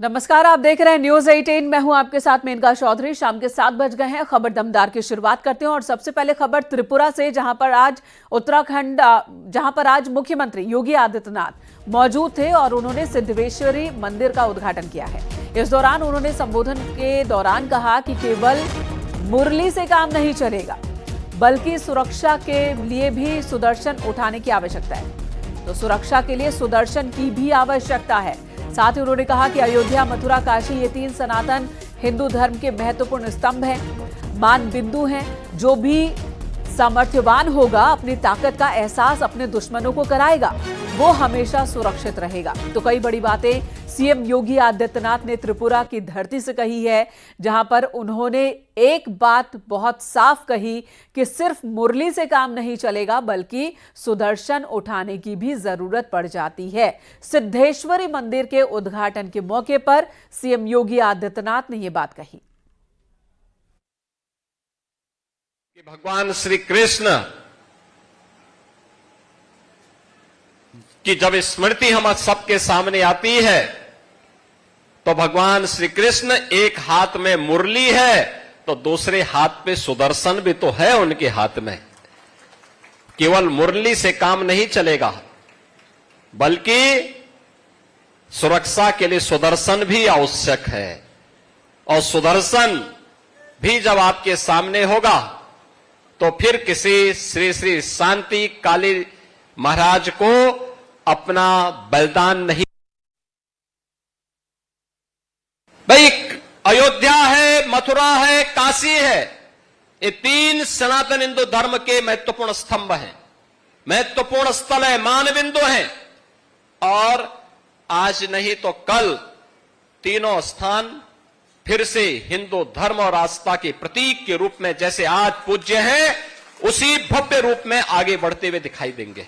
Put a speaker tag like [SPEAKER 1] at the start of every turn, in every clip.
[SPEAKER 1] नमस्कार, आप देख रहे हैं न्यूज 18। मैं हूं आपके साथ मेनका चौधरी। शाम के 7 बज गए हैं। खबर दमदार की शुरुआत करते हैं और सबसे पहले खबर त्रिपुरा से, जहां पर आज मुख्यमंत्री योगी आदित्यनाथ मौजूद थे और उन्होंने सिद्धेश्वरी मंदिर का उद्घाटन किया है। इस दौरान उन्होंने संबोधन के दौरान कहा कि केवल मुरली से काम नहीं चलेगा, बल्कि सुरक्षा के लिए भी सुदर्शन उठाने की आवश्यकता है। तो सुरक्षा के लिए सुदर्शन की भी आवश्यकता है। साथ ही उन्होंने कहा कि अयोध्या, मथुरा, काशी ये 3 सनातन हिंदू धर्म के महत्वपूर्ण स्तंभ हैं, मान बिंदु हैं। जो भी सामर्थ्यवान होगा अपनी ताकत का एहसास अपने दुश्मनों को कराएगा, वो हमेशा सुरक्षित रहेगा। तो कई बड़ी बातें सीएम योगी आदित्यनाथ ने त्रिपुरा की धरती से कही है, जहां पर उन्होंने एक बात बहुत साफ कही कि सिर्फ मुरली से काम नहीं चलेगा, बल्कि सुदर्शन उठाने की भी जरूरत पड़ जाती है। सिद्धेश्वरी मंदिर के उद्घाटन के मौके पर सीएम योगी आदित्यनाथ ने यह बात कही।
[SPEAKER 2] भगवान श्री कृष्ण की जब स्मृति हम सबके सामने आती है, तो भगवान श्री कृष्ण एक हाथ में मुरली है तो दूसरे हाथ पे सुदर्शन भी तो है उनके हाथ में। केवल मुरली से काम नहीं चलेगा, बल्कि सुरक्षा के लिए सुदर्शन भी आवश्यक है। और सुदर्शन भी जब आपके सामने होगा, तो फिर किसी श्री श्री शांति काली महाराज को अपना बलिदान नहीं। भाई, अयोध्या है, मथुरा है, काशी है, ये 3 सनातन हिंदू धर्म के महत्वपूर्ण स्तंभ हैं, महत्वपूर्ण स्थल है, मान बिंदु हैं। और आज नहीं तो कल तीनों स्थान फिर से हिंदू धर्म और आस्था के प्रतीक के रूप में, जैसे आज पूज्य हैं, उसी भव्य रूप में आगे बढ़ते हुए दिखाई देंगे।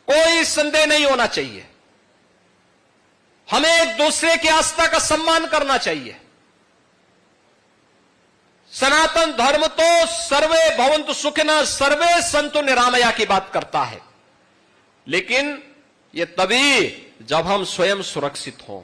[SPEAKER 2] कोई संदेह नहीं होना चाहिए। हमें एक दूसरे की आस्था का सम्मान करना चाहिए। सनातन धर्म तो सर्वे भवन्तु सुखिनः सर्वे सन्तु निरामया की बात करता है, लेकिन यह तभी जब हम स्वयं सुरक्षित हों।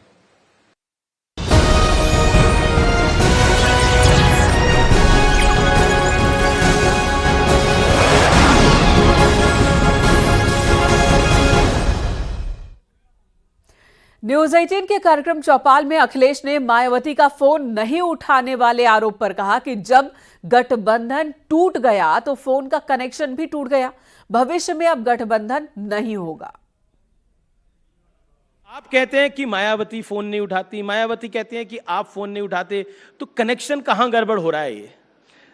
[SPEAKER 1] न्यूज 18 के कार्यक्रम चौपाल में अखिलेश ने मायावती का फोन नहीं उठाने वाले आरोप पर कहा कि जब गठबंधन टूट गया तो फोन का कनेक्शन भी टूट गया। भविष्य में अब गठबंधन नहीं होगा।
[SPEAKER 3] आप कहते हैं कि मायावती फोन नहीं उठाती, मायावती कहते हैं कि आप फोन नहीं उठाते, तो कनेक्शन कहां गड़बड़ हो रहा है? ये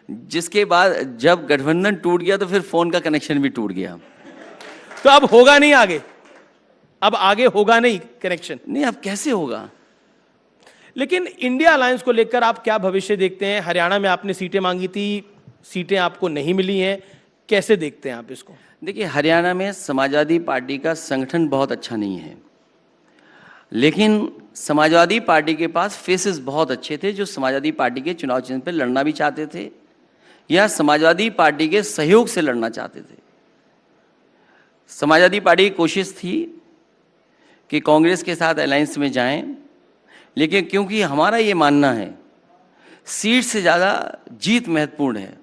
[SPEAKER 4] जिसके बाद जब गठबंधन टूट गया तो फिर फोन का कनेक्शन भी टूट गया।
[SPEAKER 3] तो अब होगा नहीं आगे, अब आगे होगा नहीं कनेक्शन।
[SPEAKER 4] नहीं, अब कैसे होगा?
[SPEAKER 3] लेकिन इंडिया अलायंस को लेकर आप क्या भविष्य देखते हैं? हरियाणा में आपने सीटें मांगी थी, सीटें आपको नहीं मिली हैं, कैसे देखते हैं आप इसको?
[SPEAKER 4] देखिए, हरियाणा में समाजवादी पार्टी का संगठन बहुत अच्छा नहीं है, लेकिन समाजवादी पार्टी के पास फेसेस बहुत अच्छे थे जो समाजवादी पार्टी के चुनाव चिन्ह पर लड़ना भी चाहते थे या समाजवादी पार्टी के सहयोग से लड़ना चाहते थे। समाजवादी पार्टी की कोशिश थी कि कांग्रेस के साथ अलायंस में जाएं, लेकिन क्योंकि हमारा ये मानना है सीट से ज्यादा जीत महत्वपूर्ण है।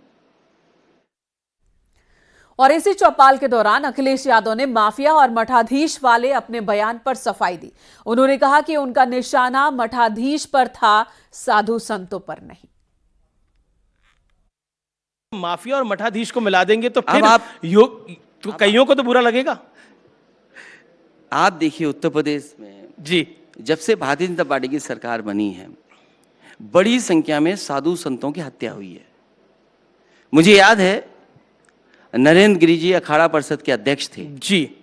[SPEAKER 1] और इसी चौपाल के दौरान अखिलेश यादव ने माफिया और मठाधीश वाले अपने बयान पर सफाई दी। उन्होंने कहा कि उनका निशाना मठाधीश पर था, साधु संतों पर नहीं।
[SPEAKER 3] माफिया और मठाधीश को मिला देंगे तो फिर
[SPEAKER 4] आप
[SPEAKER 3] तो कईयों को तो बुरा लगेगा।
[SPEAKER 4] आप देखिए, उत्तर प्रदेश में
[SPEAKER 3] जी,
[SPEAKER 4] जब से भारतीय जनता पार्टी की सरकार बनी है, बड़ी संख्या में साधु संतों की हत्या हुई है। मुझे याद है, नरेंद्र गिरि जी अखाड़ा परिषद के अध्यक्ष थे
[SPEAKER 3] जी,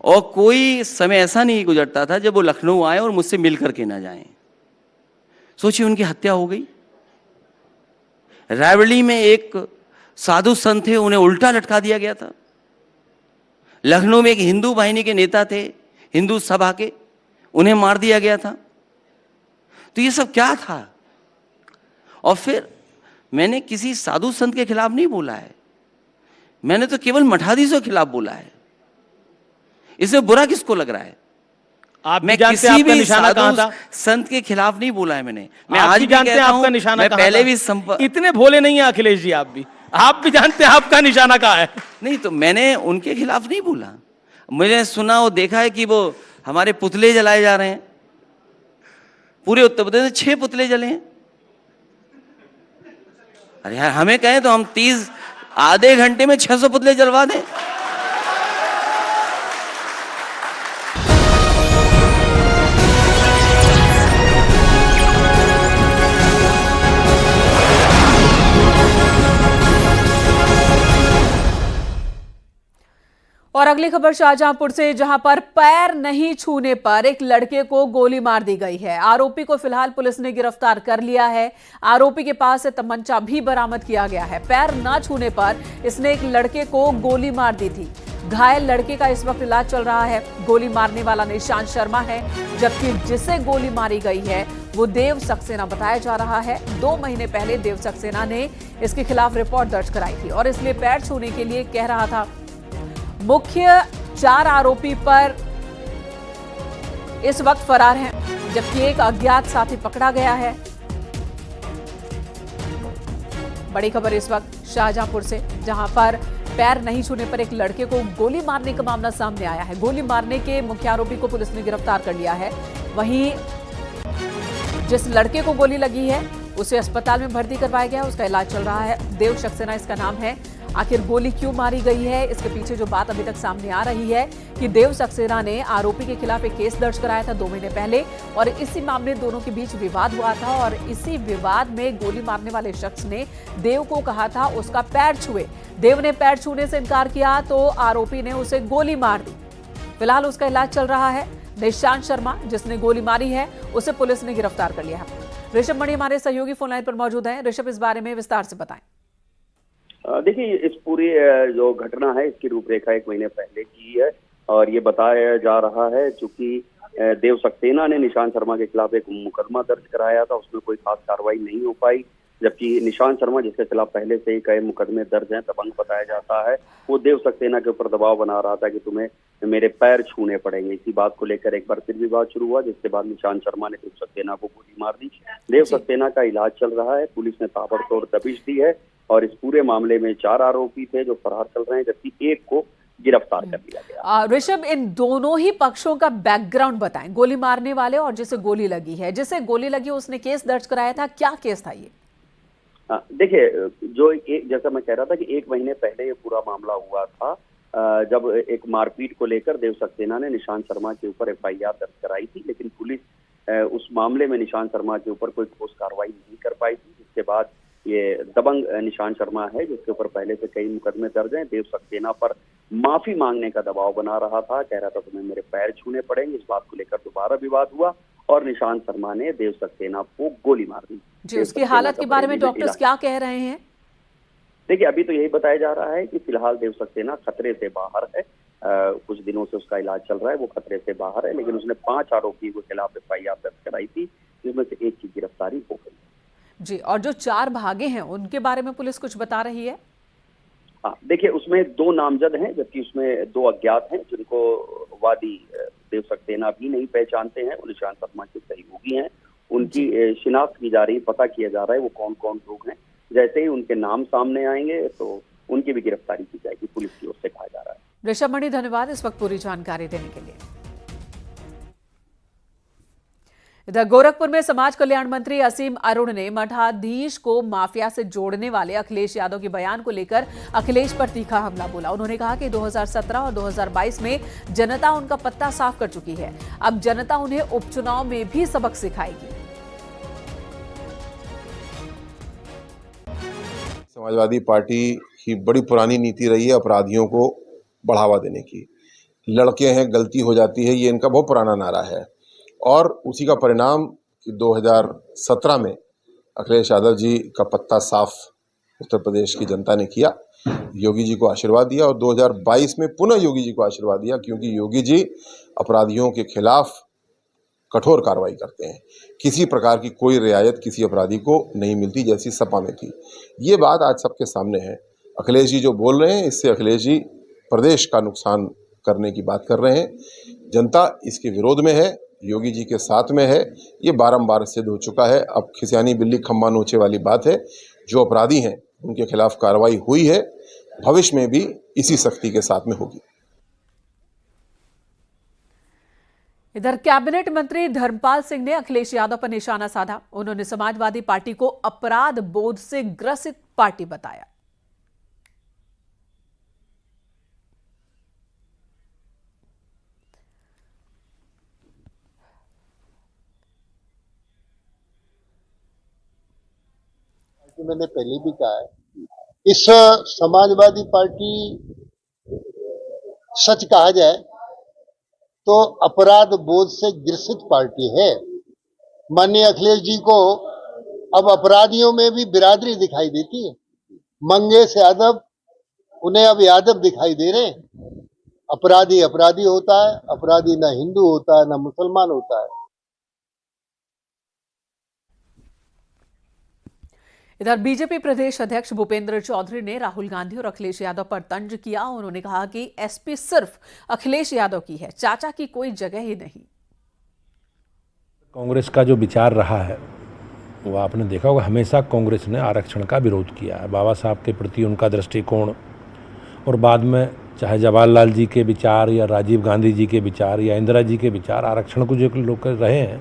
[SPEAKER 4] और कोई समय ऐसा नहीं गुजरता था जब वो लखनऊ आए और मुझसे मिल करके ना जाएं। सोचिए, उनकी हत्या हो गई। रायबरेली में एक साधु संत थे, उन्हें उल्टा लटका दिया गया था। लखनऊ में एक हिंदू वाहिनी के नेता थे, हिंदू सभा के, उन्हें मार दिया गया था। तो ये सब क्या था? और फिर मैंने किसी साधु संत के खिलाफ नहीं बोला है, मैंने तो केवल मठाधीशों के खिलाफ बोला है। इसमें बुरा किसको लग रहा है?
[SPEAKER 3] आप भी
[SPEAKER 4] मैं
[SPEAKER 3] जानते हैं
[SPEAKER 4] किसी
[SPEAKER 3] आपका
[SPEAKER 4] भी
[SPEAKER 3] निशाना कहाँ
[SPEAKER 4] साधु
[SPEAKER 3] था?
[SPEAKER 4] संत के खिलाफ नहीं बोला है मैंने। मैं
[SPEAKER 3] आप
[SPEAKER 4] आज
[SPEAKER 3] भी
[SPEAKER 4] भी
[SPEAKER 3] जानते हैं
[SPEAKER 4] कहता
[SPEAKER 3] आपका
[SPEAKER 4] हूं,
[SPEAKER 3] निशाना
[SPEAKER 4] मैं
[SPEAKER 3] कहाँ
[SPEAKER 4] पहले
[SPEAKER 3] था?
[SPEAKER 4] भी
[SPEAKER 3] इतने भोले नहीं है अखिलेश जी आप भी जानते हैं आपका निशाना कहाँ है।
[SPEAKER 4] नहीं तो मैंने उनके खिलाफ नहीं बोला। मैंने सुना और देखा है कि वो हमारे पुतले जलाए जा रहे हैं। पूरे उत्तर प्रदेश में 6 पुतले जले हैं। अरे यार, हमें कहें तो हम 30 आधे घंटे में 600 पुतले जलवा दें।
[SPEAKER 1] और अगली खबर शाहजहांपुर से, जहां पर पैर नहीं छूने पर एक लड़के को गोली मार दी गई है। आरोपी को फिलहाल पुलिस ने गिरफ्तार कर लिया है। आरोपी के पास से तमंचा भी बरामद किया गया है। पैर न छूने पर इसने एक लड़के को गोली मार दी थी। घायल लड़के का इस वक्त इलाज चल रहा है। गोली मारने वाला निशांत शर्मा है, जबकि जिसे गोली मारी गई है वो देव सक्सेना बताया जा रहा है। 2 महीने पहले देव सक्सेना ने इसके खिलाफ रिपोर्ट दर्ज कराई थी और इसलिए पैर छूने के लिए कह रहा था। मुख्य 4 आरोपी पर इस वक्त फरार हैं, जबकि एक अज्ञात साथी पकड़ा गया है। बड़ी खबर इस वक्त शाहजहांपुर से, जहां पर पैर नहीं छूने पर एक लड़के को गोली मारने का मामला सामने आया है। गोली मारने के मुख्य आरोपी को पुलिस ने गिरफ्तार कर लिया है। वहीं जिस लड़के को गोली लगी है उसे अस्पताल में भर्ती करवाया गया, उसका इलाज चल रहा है। देव सक्सेना इसका नाम है। आखिर गोली क्यों मारी गई है, इसके पीछे जो बात अभी तक सामने आ रही है कि देव सक्सेना ने आरोपी के खिलाफ एक केस दर्ज कराया था 2 महीने पहले और इसी मामले दोनों के बीच विवाद हुआ था और इसी विवाद में गोली मारने वाले शख्स ने देव को कहा था उसका पैर छुए। देव ने पैर छूने से इनकार किया तो आरोपी ने उसे गोली मार दी। फिलहाल उसका इलाज चल रहा है। निशांत शर्मा, जिसने गोली मारी है, उसे पुलिस ने गिरफ्तार कर लिया है। ऋषभ मणि हमारे सहयोगी फोन लाइन पर मौजूद हैं। ऋषभ, इस बारे में विस्तार से बताएं।
[SPEAKER 5] देखिए, इस पूरी जो घटना है इसकी रूपरेखा 1 महीने पहले की है और ये बताया जा रहा है चूंकि देव सक्सेना ने निशांत शर्मा के खिलाफ एक मुकदमा दर्ज कराया था, उसमें कोई खास कार्रवाई नहीं हो पाई, जबकि निशांत शर्मा जिसके खिलाफ पहले से ही कई मुकदमे दर्ज हैं, दबंग बताया जाता है, वो देव सक्सेना के ऊपर दबाव बना रहा था कि तुम्हें मेरे पैर छूने पड़ेंगे। इसी बात को लेकर एक बार फिर विवाद शुरू हुआ, जिसके बाद निशांत शर्मा ने देव सक्सेना को गोली मार दी। देव सक्सेना का इलाज चल रहा है। पुलिस ने ताबड़तोड़ दबिश दी है और इस पूरे मामले में 4 आरोपी थे जो फरार चल रहे हैं, जबकि एक को गिरफ्तार कर लिया गया।
[SPEAKER 1] ऋषभ, इन दोनों ही पक्षों का बैकग्राउंड बताएं, गोली मारने वाले और जिसे गोली लगी है। जिसे गोली लगी उसने केस दर्ज कराया था, क्या केस था ये?
[SPEAKER 5] देखिए, जैसा मैं कह रहा था कि 1 महीने पहले ये पूरा मामला हुआ था, जब एक मारपीट को लेकर देव सक्सेना ने निशांत शर्मा के ऊपर FIR दर्ज कराई थी, लेकिन पुलिस उस मामले में निशांत शर्मा के ऊपर कोई ठोस कार्रवाई नहीं कर पाई थी। जिसके बाद ये दबंग निशांत शर्मा है, जिसके ऊपर पहले से कई मुकदमे दर्ज हैं, देव सक्सेना पर माफी मांगने का दबाव बना रहा था, कह रहा था तुम्हें मेरे पैर छूने पड़ेंगे। इस बात को लेकर दोबारा विवाद हुआ और निशांत शर्मा ने देव सक्सेना को गोली मार दी।
[SPEAKER 1] जी, उसकी हालत के बारे में डॉक्टर्स क्या कह रहे हैं?
[SPEAKER 5] देखिए, अभी तो यही बताया जा रहा है कि फिलहाल देव सक्सेना खतरे से बाहर है। कुछ दिनों से उसका इलाज चल रहा है, वो खतरे से बाहर है, लेकिन उसने 5 आरोपी के खिलाफ FIR दर्ज कराई थी, जिसमें से एक की गिरफ्तारी हो गई
[SPEAKER 1] जी। और जो 4 भागे हैं उनके बारे में पुलिस कुछ बता रही है?
[SPEAKER 5] देखिए, उसमें 2 नामजद हैं, जबकि उसमें 2 अज्ञात हैं, जिनको वादी देव सक्सेना भी नहीं पहचानते हैं। वो निशांत शर्मा के सहयोगी हैं। उनकी शिनाख्त की जा रही, पता किया जा रहा है वो कौन कौन लोग हैं। जैसे ही उनके नाम सामने आएंगे तो उनकी भी गिरफ्तारी की जाएगी, पुलिस की ओर से कहा जा रहा है।
[SPEAKER 1] ऋषभ मणि, धन्यवाद इस वक्त पूरी जानकारी देने के लिए। इधर गोरखपुर में समाज कल्याण मंत्री असीम अरुण ने मठाधीश को माफिया से जोड़ने वाले अखिलेश यादव के बयान को लेकर अखिलेश पर तीखा हमला बोला। उन्होंने कहा कि 2017 और 2022 में जनता उनका पत्ता साफ कर चुकी है, अब जनता उन्हें उपचुनाव में भी सबक सिखाएगी।
[SPEAKER 6] समाजवादी पार्टी की बड़ी पुरानी नीति रही है अपराधियों को बढ़ावा देने की। लड़के हैं, गलती हो जाती है, ये इनका बहुत पुराना नारा है और उसी का परिणाम कि 2017 में अखिलेश यादव जी का पत्ता साफ उत्तर प्रदेश की जनता ने किया, योगी जी को आशीर्वाद दिया और 2022 में पुनः योगी जी को आशीर्वाद दिया, क्योंकि योगी जी अपराधियों के खिलाफ कठोर कार्रवाई करते हैं। किसी प्रकार की कोई रियायत किसी अपराधी को नहीं मिलती जैसी सपा में थी। ये बात आज सबके सामने है। अखिलेश जी जो बोल रहे हैं, इससे अखिलेश जी प्रदेश का नुकसान करने की बात कर रहे हैं। जनता इसके विरोध में है, योगी जी के साथ में है। ये बारंबार सिद्ध हो चुका है। अब खिसियानी बिल्ली खम्बा नोचे वाली बात है। जो अपराधी हैं उनके खिलाफ कार्रवाई हुई है, भविष्य में भी इसी सख्ती के साथ में होगी।
[SPEAKER 1] इधर कैबिनेट मंत्री धर्मपाल सिंह ने अखिलेश यादव पर निशाना साधा। उन्होंने समाजवादी पार्टी को अपराध बोध से ग्रसित पार्टी बताया।
[SPEAKER 7] मैंने पहले भी कहा है, इस समाजवादी पार्टी सच कहा जाए तो अपराध बोध से ग्रसित पार्टी है। माननीय अखिलेश जी को अब अपराधियों में भी बिरादरी दिखाई देती है। मंगेश यादव, उन्हें अब यादव दिखाई दे रहे हैं। अपराधी अपराधी होता है, अपराधी ना हिंदू होता है ना मुसलमान होता है।
[SPEAKER 1] इधर बीजेपी प्रदेश अध्यक्ष भूपेंद्र चौधरी ने राहुल गांधी और अखिलेश यादव पर तंज किया। उन्होंने कहा कि एसपी सिर्फ अखिलेश यादव की है, चाचा की कोई जगह ही नहीं।
[SPEAKER 8] कांग्रेस का जो विचार रहा है वो आपने देखा होगा, हमेशा कांग्रेस ने आरक्षण का विरोध किया है। बाबा साहब के प्रति उनका दृष्टिकोण, और बाद में चाहे जवाहरलाल जी के विचार या राजीव गांधी जी के विचार या इंदिरा जी के विचार, आरक्षण को जो लोग रहे हैं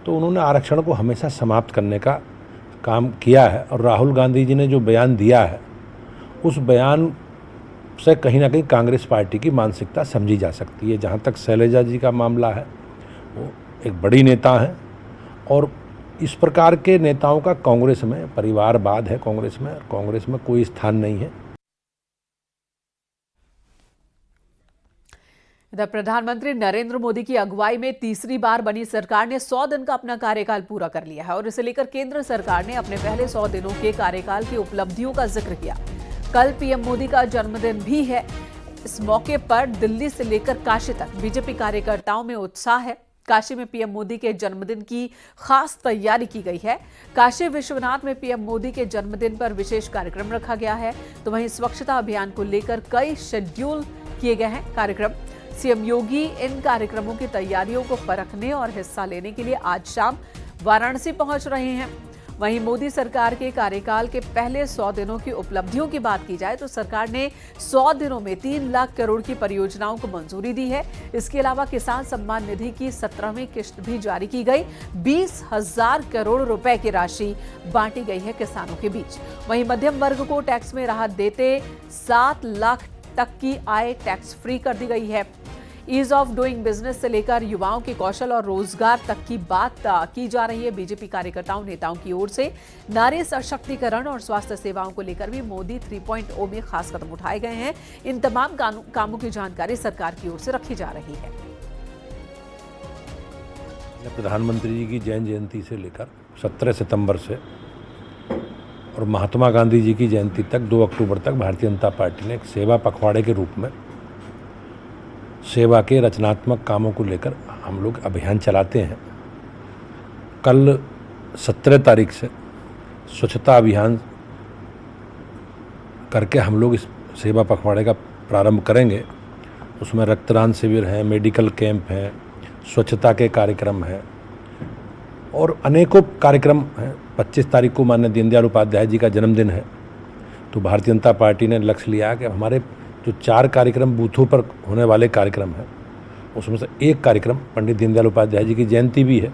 [SPEAKER 8] तो उन्होंने आरक्षण को हमेशा समाप्त करने का काम किया है। और राहुल गांधी जी ने जो बयान दिया है उस बयान से कहीं ना कहीं कांग्रेस पार्टी की मानसिकता समझी जा सकती है। जहाँ तक शैलजा जी का मामला है, वो एक बड़ी नेता हैं और इस प्रकार के नेताओं का कांग्रेस में परिवारवाद है। कांग्रेस में कोई स्थान नहीं है।
[SPEAKER 1] इधर प्रधानमंत्री नरेंद्र मोदी की अगुवाई में तीसरी बार बनी सरकार ने 100 दिन का अपना कार्यकाल पूरा कर लिया है और इसे लेकर केंद्र सरकार ने अपने पहले 100 दिनों के कार्यकाल की उपलब्धियों का जिक्र किया। कल पीएम मोदी का जन्मदिन भी है। इस मौके पर दिल्ली से लेकर काशी तक बीजेपी कार्यकर्ताओं में उत्साह है। काशी में पीएम मोदी के जन्मदिन की खास तैयारी की गई है। काशी विश्वनाथ में पीएम मोदी के जन्मदिन पर विशेष कार्यक्रम रखा गया है, तो वहीं स्वच्छता अभियान को लेकर कई शेड्यूल किए गए हैं कार्यक्रम। सीएम योगी इन कार्यक्रमों की तैयारियों को परखने और हिस्सा लेने के लिए आज शाम वाराणसी पहुंच रहे हैं। वहीं मोदी सरकार के कार्यकाल के पहले 100 दिनों की उपलब्धियों की बात की जाए तो सरकार ने 100 दिनों में 3 लाख करोड़ की परियोजनाओं को मंजूरी दी है। इसके अलावा किसान सम्मान निधि की 17वीं किश्त भी जारी की गई। 20,000 करोड़ रुपए की राशि बांटी गई है किसानों के बीच। वहीं मध्यम वर्ग को टैक्स में राहत देते 7 लाख तक की आय टैक्स फ्री कर दी गई है। ईज ऑफ डूइंग बिजनेस से लेकर युवाओं के कौशल और रोजगार तक की बात की जा रही है। बीजेपी कार्यकर्ताओं नेताओं की ओर से नारी सशक्तिकरण और स्वास्थ्य सेवाओं को लेकर भी मोदी 3.0 में खास कदम उठाए गए हैं। इन तमाम कामों की जानकारी सरकार की ओर से रखी जा रही है।
[SPEAKER 8] प्रधानमंत्री जी की जैन जयंती से लेकर 17 सितंबर से और महात्मा गांधी जी की जयंती तक 2 अक्टूबर तक भारतीय जनता पार्टी ने एक सेवा पखवाड़े के रूप में सेवा के रचनात्मक कामों को लेकर हम लोग अभियान चलाते हैं। कल 17 तारीख से स्वच्छता अभियान करके हम लोग इस सेवा पखवाड़े का प्रारंभ करेंगे। उसमें रक्तदान शिविर हैं, मेडिकल कैंप हैं, स्वच्छता के कार्यक्रम हैं और अनेकों कार्यक्रम हैं। 25 तारीख को माननीय दीनदयाल उपाध्याय जी का जन्मदिन है, तो भारतीय जनता पार्टी ने लक्ष्य लिया कि हमारे जो 4 कार्यक्रम बूथों पर होने वाले कार्यक्रम हैं उसमें से एक कार्यक्रम पंडित दीनदयाल उपाध्याय जी की जयंती भी है।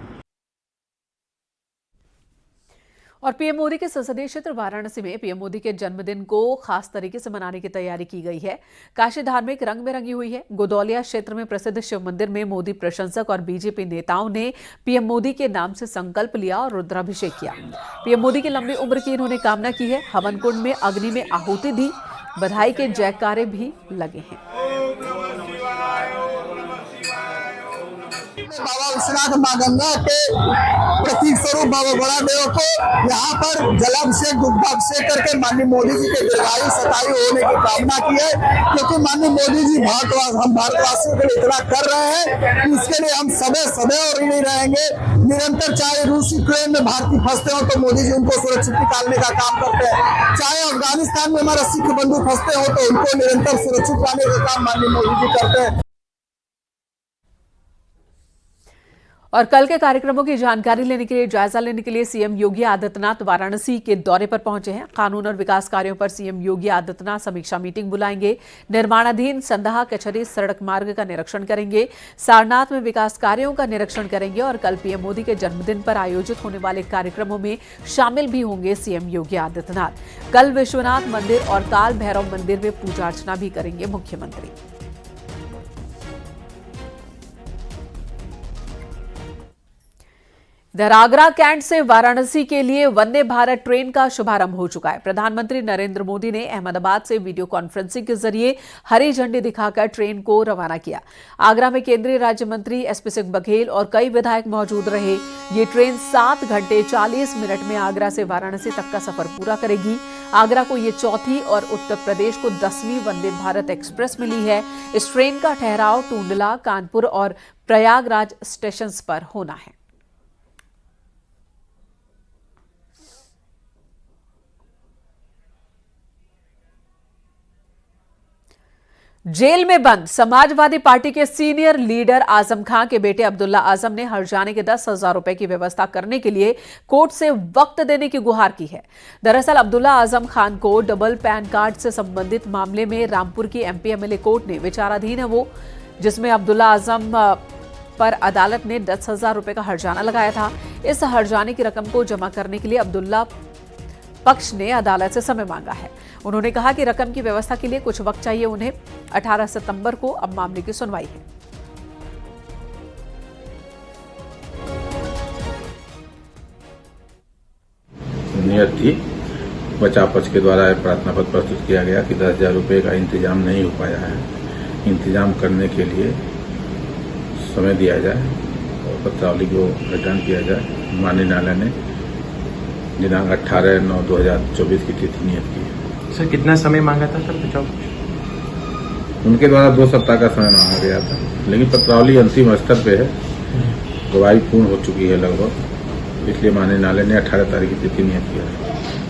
[SPEAKER 1] और पीएम मोदी के संसदीय क्षेत्र वाराणसी में पीएम मोदी के जन्मदिन को खास तरीके से मनाने की तैयारी की गई है। काशी धार्मिक रंग में रंगी हुई है। गोदौलिया क्षेत्र में प्रसिद्ध शिव मंदिर में मोदी प्रशंसक और बीजेपी नेताओं ने पीएम मोदी के नाम से संकल्प लिया और रुद्राभिषेक किया। पीएम मोदी की लंबी उम्र की इन्होंने कामना की है। हवन कुंड में अग्नि में आहुति दी। बधाई के जयकारे भी लगे हैं।
[SPEAKER 9] बाबा विश्वनाथ मां गंगा के प्रतीक स्वरूप बाबा बड़ा देव को यहाँ पर जलाभिषेक दुग्धाभिषेक करके माननीय मोदी जी के दीर्घायु शतायु होने की कामना की है, क्योंकि माननीय मोदी जी हम भारतवासियों के लिए इतना कर रहे हैं कि इसके लिए हम सदैव ऋणी रहेंगे। निरंतर चाहे रूस यूक्रेन में भारतीय फंसते हो तो मोदी जी उनको सुरक्षित निकालने का काम करते हैं, चाहे अफगानिस्तान में हमारा सिख बंधु फंसते हो तो उनको निरंतर सुरक्षित लाने का काम माननीय मोदी जी करते हैं।
[SPEAKER 1] और कल के कार्यक्रमों की जानकारी लेने के लिए, जायजा लेने के लिए सीएम योगी आदित्यनाथ वाराणसी के दौरे पर पहुंचे हैं। कानून और विकास कार्यों पर सीएम योगी आदित्यनाथ समीक्षा मीटिंग बुलाएंगे। निर्माणाधीन संदहा कचहरी सड़क मार्ग का निरीक्षण करेंगे। सारनाथ में विकास कार्यों का निरीक्षण करेंगे और कल पीएम मोदी के जन्मदिन पर आयोजित होने वाले कार्यक्रमों में शामिल भी होंगे सीएम योगी आदित्यनाथ। कल विश्वनाथ मंदिर और काल भैरव मंदिर में पूजा अर्चना भी करेंगे मुख्यमंत्री। इधर आगरा कैंट से वाराणसी के लिए वंदे भारत ट्रेन का शुभारंभ हो चुका है। प्रधानमंत्री नरेंद्र मोदी ने अहमदाबाद से वीडियो कॉन्फ्रेंसिंग के जरिए हरी झंडी दिखाकर ट्रेन को रवाना किया। आगरा में केंद्रीय राज्य मंत्री एसपी सिंह बघेल और कई विधायक मौजूद रहे। ये ट्रेन 7 घंटे 40 मिनट में आगरा से वाराणसी तक का सफर पूरा करेगी। आगरा को ये चौथी और उत्तर प्रदेश को 10वीं वंदे भारत एक्सप्रेस मिली है। इस ट्रेन का ठहराव टूंडला, कानपुर और प्रयागराज स्टेशन पर होना है। जेल में बंद समाजवादी पार्टी के सीनियर लीडर आजम खान के बेटे अब्दुल्ला आजम ने हर्जाने के 10,000 रुपए की व्यवस्था करने के लिए कोर्ट से वक्त देने की गुहार की है। दरअसल अब्दुल्ला आजम खान को डबल पैन कार्ड से संबंधित मामले में रामपुर की एमपी एमएलए कोर्ट ने विचाराधीन है वो, जिसमें अब्दुल्ला आजम पर अदालत ने 10,000 रुपए का हर्जाना लगाया था। इस हर्जाने की रकम को जमा करने के लिए अब्दुल्ला पक्ष ने अदालत से समय मांगा है। उन्होंने कहा कि रकम की व्यवस्था के लिए कुछ वक्त चाहिए उन्हें। 18 सितंबर को अब मामले की सुनवाई है।
[SPEAKER 10] नियत थी, बचाव पक्ष के द्वारा प्रार्थना पत्र प्रस्तुत किया गया कि 10,000 रुपये का इंतजाम नहीं हो पाया है। इंतजाम करने के लिए समय दिया जाए और पत्रावली को रिटर्न किया जाए। माननीय न्यायालय ने दिनांक 18/9/2024 की तिथि नियत की है।
[SPEAKER 3] सर कितना समय मांगा था सर बचाव?
[SPEAKER 10] उनके द्वारा 2 सप्ताह का समय मांगा गया था, लेकिन पत्रावली अंतिम स्तर पे है, गवाही पूर्ण हो चुकी है लगभग, इसलिए माननीय न्यायालय ने 18 तारीख की तिथि नियत किया है।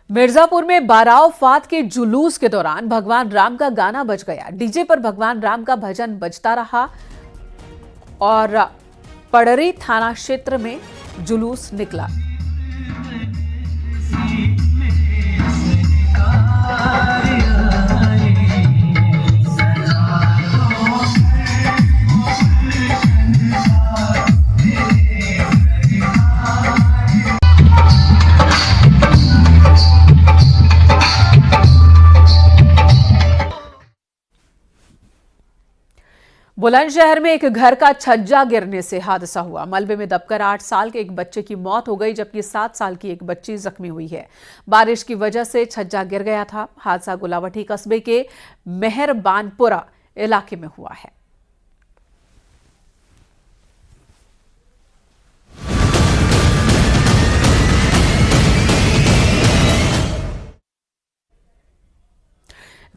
[SPEAKER 1] मिर्जापुर में बाराव फात के जुलूस के दौरान भगवान राम का गाना बज गया। डीजे पर भगवान राम का भजन बजता रहा और पड़री थाना क्षेत्र में जुलूस निकला। बुलंदशहर में एक घर का छज्जा गिरने से हादसा हुआ। मलबे में दबकर 8 साल के एक बच्चे की मौत हो गई, जबकि 7 साल की एक बच्ची जख्मी हुई है। बारिश की वजह से छज्जा गिर गया था। हादसा गुलावटी कस्बे के मेहरबानपुरा इलाके में हुआ है।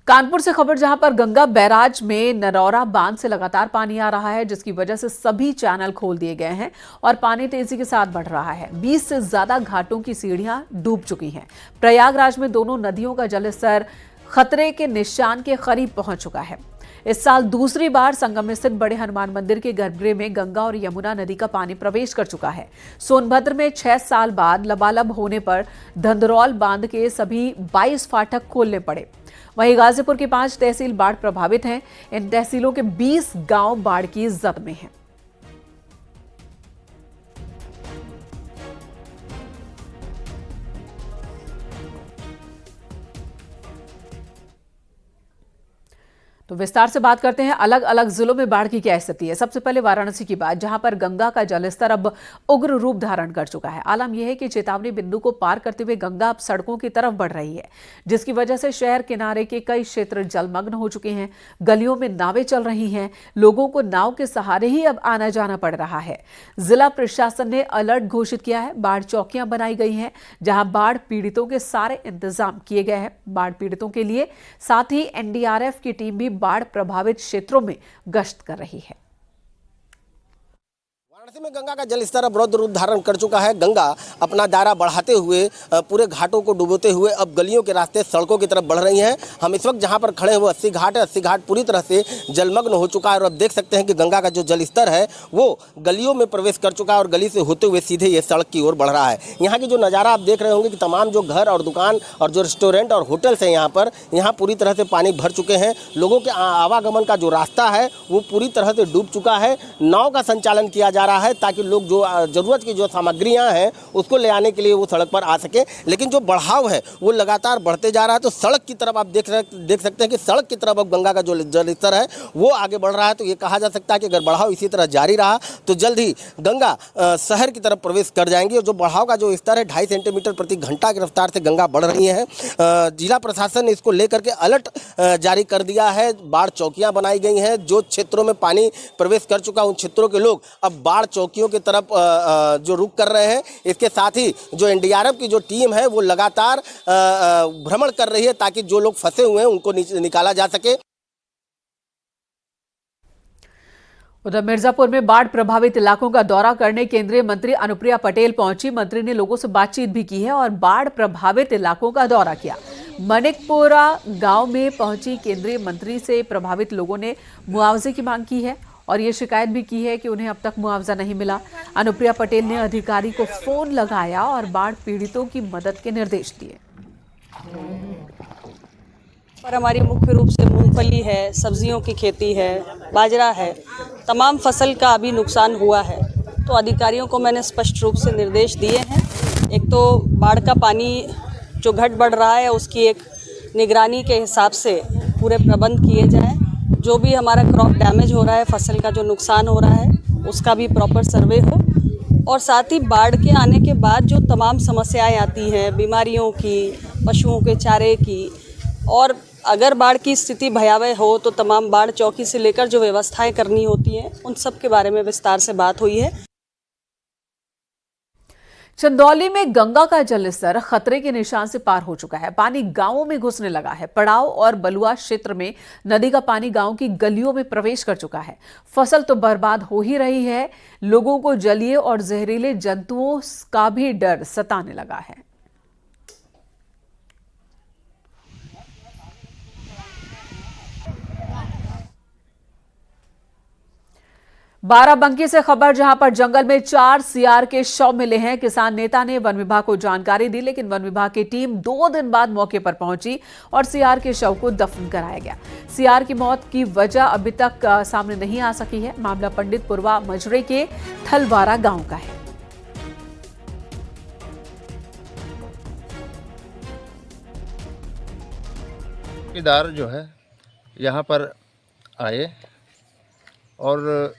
[SPEAKER 1] कानपुर से खबर, जहां पर गंगा बैराज में नरौरा बांध से लगातार पानी आ रहा है, जिसकी वजह से सभी चैनल खोल दिए गए हैं और पानी तेजी के साथ बढ़ रहा है। 20 से ज्यादा घाटों की सीढ़ियां डूब चुकी हैं। प्रयागराज में दोनों नदियों का जलस्तर खतरे के निशान के करीब पहुंच चुका है। इस साल दूसरी बार संगम में स्थित बड़े हनुमान मंदिर के गर्भगृह में गंगा और यमुना नदी का पानी प्रवेश कर चुका है। सोनभद्र में 6 साल बाद लबालब होने पर धंधरौल बांध के सभी 22 फाटक खोलने पड़े। वहीं गाजीपुर की 5 तहसील बाढ़ प्रभावित हैं। इन तहसीलों के 20 गांव बाढ़ की जद में हैं। तो विस्तार से बात करते हैं अलग अलग जिलों में बाढ़ की क्या स्थिति है। सबसे पहले वाराणसी की बात, जहां पर गंगा का जलस्तर अब उग्र रूप धारण कर चुका है। आलम यह है कि चेतावनी बिंदु को पार करते हुए गंगा अब सड़कों की तरफ बढ़ रही है, जिसकी वजह से शहर किनारे के कई क्षेत्र जलमग्न हो चुके हैं। गलियों में नावें चल रही हैं। लोगों को नाव के सहारे ही अब आना जाना पड़ रहा है। जिला प्रशासन ने अलर्ट घोषित किया है। बाढ़ चौकियां बनाई गई हैं, जहां बाढ़ पीड़ितों के सारे इंतजाम किए गए हैं। बाढ़ पीड़ितों के लिए साथ ही एनडीआरएफ की टीम भी बाढ़ प्रभावित क्षेत्रों में गश्त कर रही है।
[SPEAKER 11] वाराणसी में गंगा का जल स्तर अवरुद्ध रूप धारण कर चुका है। गंगा अपना दायरा बढ़ाते हुए पूरे घाटों को डुबोते हुए अब गलियों के रास्ते सड़कों की तरफ बढ़ रही हैं। हम इस वक्त जहां पर खड़े हैं वो 80 घाट है। 80 घाट पूरी तरह से जलमग्न हो चुका है और अब देख सकते हैं कि गंगा का जो जल स्तर है वो गलियों में प्रवेश कर चुका है और गली से होते हुए सीधे ये सड़क की ओर बढ़ रहा है। यहाँ की जो नज़ारा आप देख रहे होंगे कि तमाम जो घर और दुकान और जो रेस्टोरेंट और होटल्स हैं यहाँ पूरी तरह से पानी भर चुके हैं। लोगों के आवागमन का जो रास्ता है वो पूरी तरह से डूब चुका है। नाव का संचालन किया जा रहा है ताकि लोग जो ज़रूरत की जो सामग्रियां हैं उसको ले आने के लिए वो सड़क पर आ सके, लेकिन जो बढ़ाव है वो लगातार बढ़ते जा रहा है। तो सड़क की तरफ आप देख सकते हैं कि सड़क की तरफ अब गंगा का जो जल स्तर है वो आगे बढ़ रहा है। तो ये कहा जा सकता है कि अगर बढ़ाव इसी तरह जारी रहा तो जल्द ही गंगा शहर की तरफ प्रवेश कर जाएंगी। और जो बढ़ाव का जो स्तर है 2.5 सेंटीमीटर प्रति घंटा की रफ्तार से गंगा बढ़ रही है। जिला प्रशासन ने इसको लेकर के अलर्ट जारी कर दिया है। बाढ़ चौकियाँ बनाई गई हैं। जो क्षेत्रों में पानी प्रवेश कर चुका उन क्षेत्रों के लोग अब बाढ़ चौकियों की तरफ जो रुख कर रहे हैं। इसके साथ ही जो एनडीआरएफ की जो टीम है वो लगातार भ्रमण कर रही है ताकि जो लोग फंसे हुए हैं उनको निकाला जा सके।
[SPEAKER 1] उधर मिर्जापुर में बाढ़ प्रभावित इलाकों का दौरा करने केंद्रीय मंत्री अनुप्रिया पटेल पहुंची। मंत्री ने लोगों से बातचीत भी की है और बाढ़ प्रभावित इलाकों का दौरा किया। मनिकपुरा गांव में पहुंची केंद्रीय मंत्री से प्रभावित लोगों ने मुआवजे की मांग की है और ये शिकायत भी की है कि उन्हें अब तक मुआवजा नहीं मिला। अनुप्रिया पटेल ने अधिकारी को फोन लगाया और बाढ़ पीड़ितों की मदद के निर्देश दिए।
[SPEAKER 12] पर हमारी मुख्य रूप से मूंगफली है, सब्जियों की खेती है, बाजरा है, तमाम फसल का अभी नुकसान हुआ है। तो अधिकारियों को मैंने स्पष्ट रूप से निर्देश दिए हैं। एक तो बाढ़ का पानी जो घट बढ़ रहा है उसकी एक निगरानी के हिसाब से पूरे प्रबंध किए जाएं। जो भी हमारा क्रॉप डैमेज हो रहा है, फसल का जो नुकसान हो रहा है उसका भी प्रॉपर सर्वे हो और साथ ही बाढ़ के आने के बाद जो तमाम समस्याएं आती हैं, बीमारियों की, पशुओं के चारे की, और अगर बाढ़ की स्थिति भयावह हो तो तमाम बाढ़ चौकी से लेकर जो व्यवस्थाएं करनी होती हैं उन सब के बारे में विस्तार से बात हुई है।
[SPEAKER 1] चंदौली में गंगा का जलस्तर खतरे के निशान से पार हो चुका है। पानी गांवों में घुसने लगा है। पड़ाव और बलुआ क्षेत्र में नदी का पानी गांव की गलियों में प्रवेश कर चुका है। फसल तो बर्बाद हो ही रही है, लोगों को जलीय और जहरीले जंतुओं का भी डर सताने लगा है। बाराबंकी से खबर, जहां पर जंगल में 4 सियार के शव मिले हैं। किसान नेता ने वन विभाग को जानकारी दी, लेकिन वन विभाग की टीम 2 दिन बाद मौके पर पहुंची और सियार के शव को दफन कराया गया। सियार की मौत की वजह अभी तक सामने नहीं आ सकी है। मामला पंडितपुरवा मजरे के थलवारा गांव का है।
[SPEAKER 13] चौकीदार जो है यहाँ पर आए और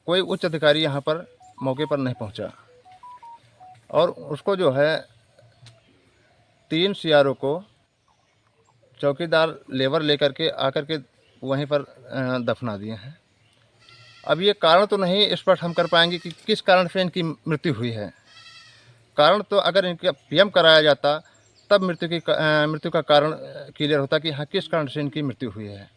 [SPEAKER 13] कोई उच्च अधिकारी यहाँ पर मौके पर नहीं पहुँचा और उसको जो है 3 सियारों को चौकीदार लेबर लेकर के आकर के वहीं पर दफना दिए हैं। अब ये कारण तो नहीं स्पष्ट हम कर पाएंगे कि किस कारण से इनकी मृत्यु हुई है। कारण तो अगर इनका पीएम कराया जाता तब मृत्यु का कारण क्लियर होता कि हाँ किस कारण से इनकी मृत्यु हुई है।